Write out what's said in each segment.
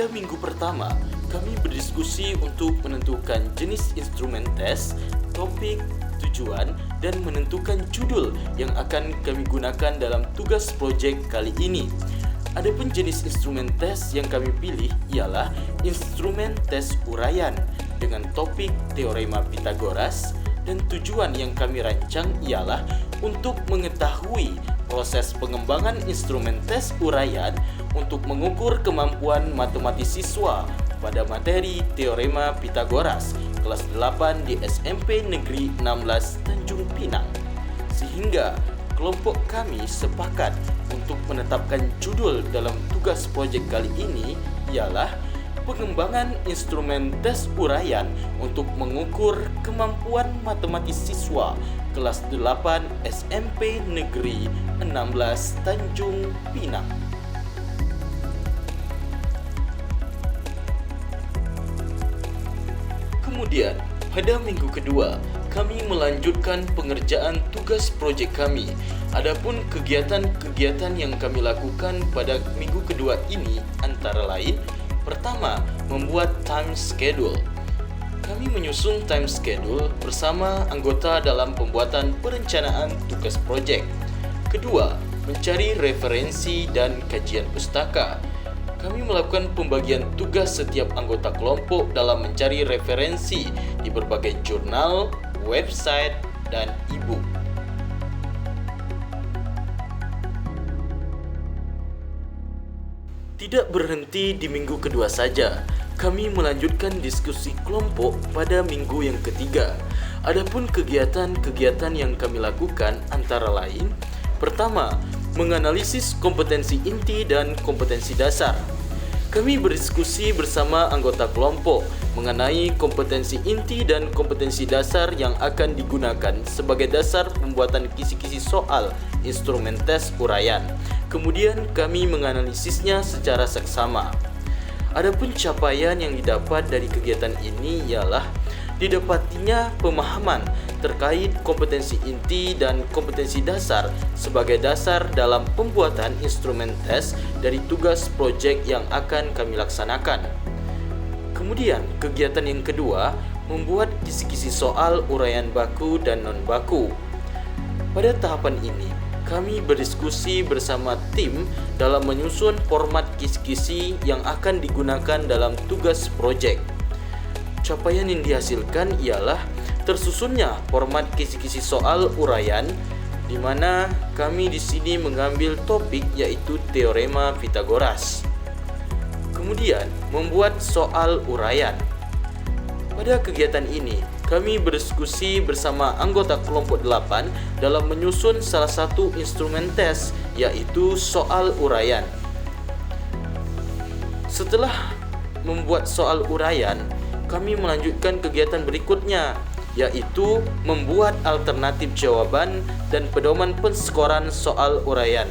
Pada minggu pertama, kami berdiskusi untuk menentukan jenis instrumen tes, topik, tujuan, dan menentukan judul yang akan kami gunakan dalam tugas proyek kali ini. Adapun jenis instrumen tes yang kami pilih ialah instrumen tes uraian dengan topik teorema Pythagoras, dan tujuan yang kami rancang ialah untuk mengetahui proses pengembangan instrumen tes uraian untuk mengukur kemampuan matematis siswa pada materi teorema Pythagoras kelas 8 di SMP Negeri 16 Tanjung Pinang. Sehingga kelompok kami sepakat untuk menetapkan judul dalam tugas proyek kali ini ialah pengembangan instrumen tes uraian untuk mengukur kemampuan matematis siswa kelas 8 SMP Negeri 16 Tanjung Pinang. Kemudian, pada minggu kedua, kami melanjutkan pengerjaan tugas proyek kami. Adapun kegiatan-kegiatan yang kami lakukan pada minggu kedua ini antara lain: pertama, membuat time schedule. Kami menyusun time schedule bersama anggota dalam pembuatan perencanaan tugas proyek. Kedua, mencari referensi dan kajian pustaka. Kami melakukan pembagian tugas setiap anggota kelompok dalam mencari referensi di berbagai jurnal, website, dan e-book. Tidak berhenti di minggu kedua saja, kami melanjutkan diskusi kelompok pada minggu yang ketiga. Adapun kegiatan-kegiatan yang kami lakukan antara lain: pertama, menganalisis kompetensi inti dan kompetensi dasar. Kami berdiskusi bersama anggota kelompok mengenai kompetensi inti dan kompetensi dasar yang akan digunakan sebagai dasar pembuatan kisi-kisi soal instrumen tes uraian. Kemudian kami menganalisisnya secara seksama. Adapun capaian yang didapat dari kegiatan ini ialah didapatinya pemahaman terkait kompetensi inti dan kompetensi dasar sebagai dasar dalam pembuatan instrumen tes dari tugas proyek yang akan kami laksanakan. Kemudian, kegiatan yang kedua, membuat kisi-kisi soal uraian baku dan non-baku. Pada tahapan ini, kami berdiskusi bersama tim dalam menyusun format kisi-kisi yang akan digunakan dalam tugas proyek. Capaian yang dihasilkan ialah tersusunnya format kisi-kisi soal uraian, di mana kami di sini mengambil topik yaitu teorema Pythagoras. Kemudian, membuat soal uraian. Pada kegiatan ini, kami berdiskusi bersama anggota kelompok 8 dalam menyusun salah satu instrumen tes yaitu soal uraian. Setelah membuat soal uraian, kami melanjutkan kegiatan berikutnya, yaitu membuat alternatif jawaban dan pedoman penskoran soal uraian.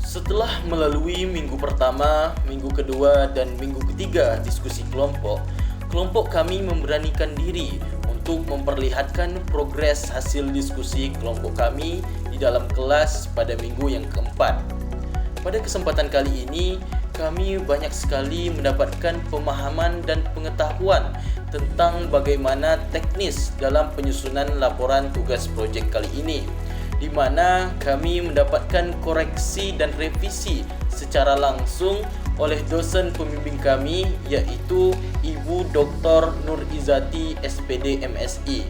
Setelah melalui minggu pertama, minggu kedua, dan minggu ketiga diskusi kelompok kami memberanikan diri untuk memperlihatkan progres hasil diskusi kelompok kami di dalam kelas pada minggu yang keempat. Pada kesempatan kali ini, kami banyak sekali mendapatkan pemahaman dan pengetahuan tentang bagaimana teknis dalam penyusunan laporan tugas proyek kali ini, di mana kami mendapatkan koreksi dan revisi secara langsung oleh dosen pembimbing kami yaitu Ibu Dr. Nur Izati SPD MSI.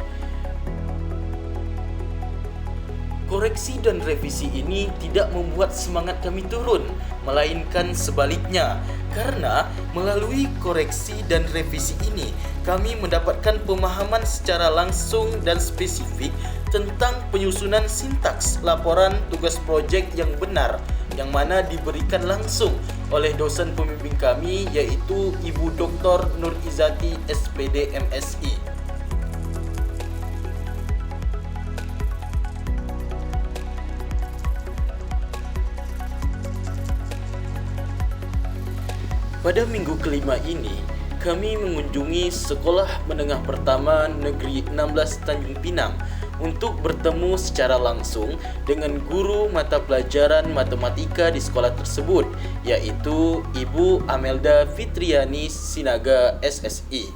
Koreksi dan revisi ini tidak membuat semangat kami turun, melainkan sebaliknya. Karena melalui koreksi dan revisi ini, kami mendapatkan pemahaman secara langsung dan spesifik tentang penyusunan sintaks laporan tugas proyek yang benar, yang mana diberikan langsung oleh dosen pembimbing kami yaitu Ibu Dr. Nur Izati SPD MSI. Pada minggu kelima ini, kami mengunjungi Sekolah Menengah Pertama Negeri 16 Tanjung Pinang untuk bertemu secara langsung dengan guru mata pelajaran matematika di sekolah tersebut, yaitu Ibu Amelda Fitriani Sinaga SSI,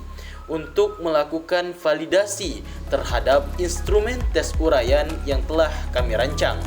untuk melakukan validasi terhadap instrumen tes uraian yang telah kami rancang.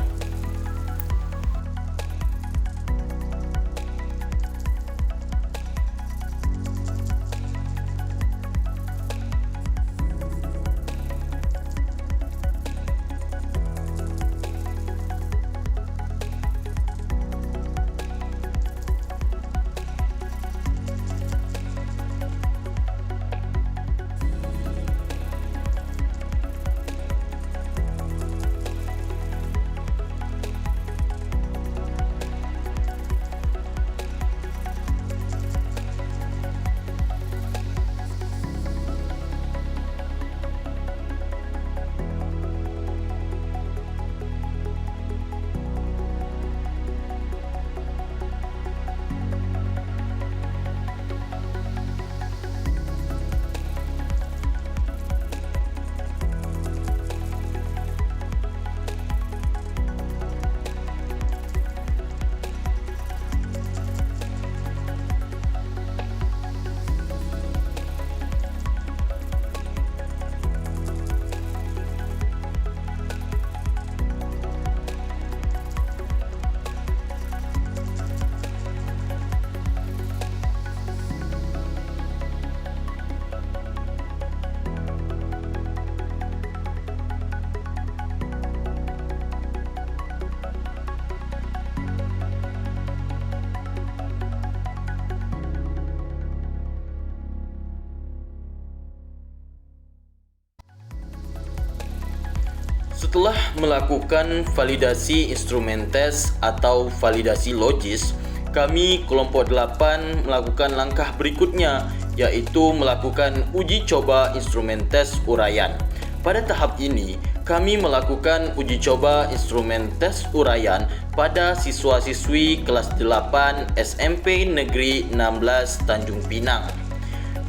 Setelah melakukan validasi instrumen tes atau validasi logis, kami kelompok 8 melakukan langkah berikutnya, yaitu melakukan uji coba instrumen tes uraian. Pada tahap ini, kami melakukan uji coba instrumen tes uraian pada siswa-siswi kelas 8 SMP Negeri 16 Tanjung Pinang.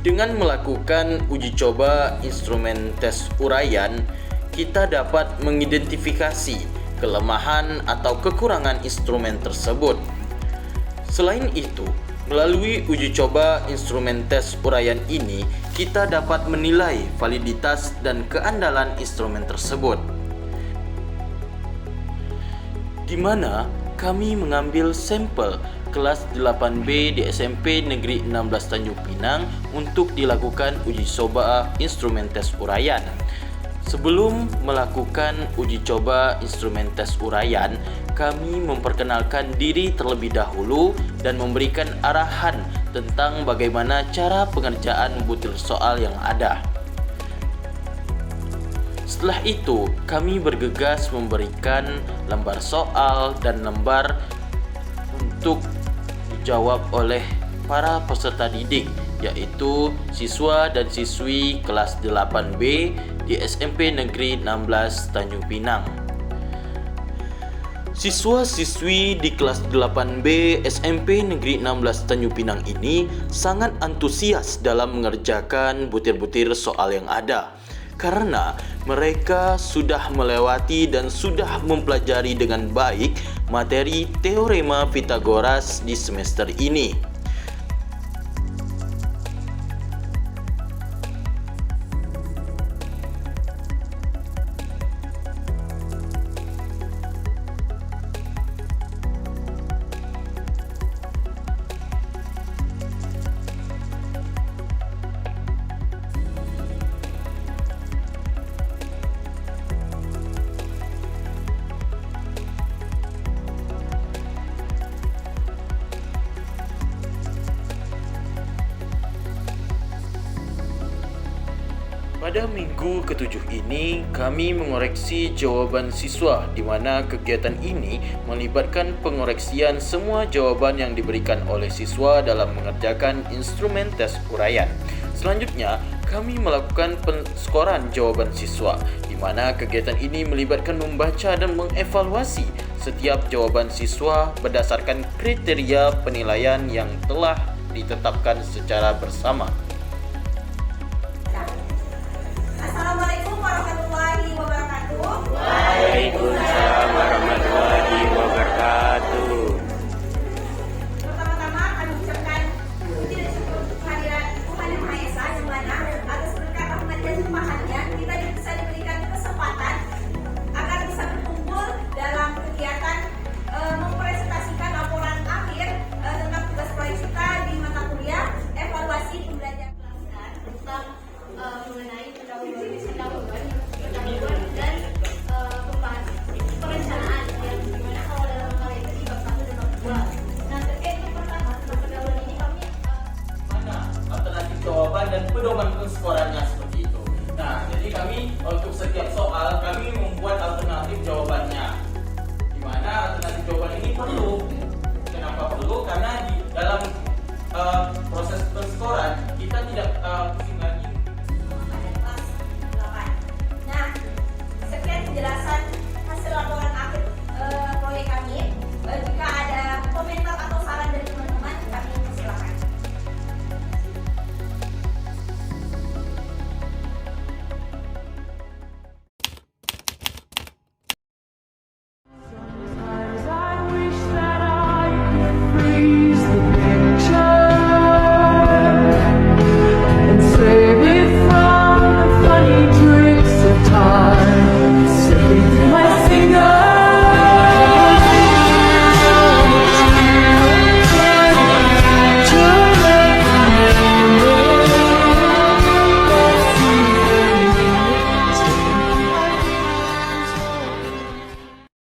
Dengan melakukan uji coba instrumen tes uraian, kita dapat mengidentifikasi kelemahan atau kekurangan instrumen tersebut. Selain itu, melalui uji coba instrumen tes uraian ini, kita dapat menilai validitas dan keandalan instrumen tersebut, di mana kami mengambil sampel kelas 8B di SMP Negeri 16 Tanjung Pinang untuk dilakukan uji coba instrumen tes uraian. Sebelum melakukan uji coba instrumen tes uraian, kami memperkenalkan diri terlebih dahulu dan memberikan arahan tentang bagaimana cara pengerjaan butir soal yang ada. Setelah itu, kami bergegas memberikan lembar soal dan lembar untuk dijawab oleh para peserta didik, yaitu siswa dan siswi kelas 8B di SMP Negeri 16 Tanjung Pinang. Siswa-siswi di kelas 8B SMP Negeri 16 Tanjung Pinang ini sangat antusias dalam mengerjakan butir-butir soal yang ada, karena mereka sudah melewati dan sudah mempelajari dengan baik materi teorema Pythagoras di semester ini. Pada minggu ke-7 ini, kami mengoreksi jawaban siswa, di mana kegiatan ini melibatkan pengoreksian semua jawaban yang diberikan oleh siswa dalam mengerjakan instrumen tes uraian. Selanjutnya, kami melakukan penskoran jawaban siswa, di mana kegiatan ini melibatkan membaca dan mengevaluasi setiap jawaban siswa berdasarkan kriteria penilaian yang telah ditetapkan secara bersama.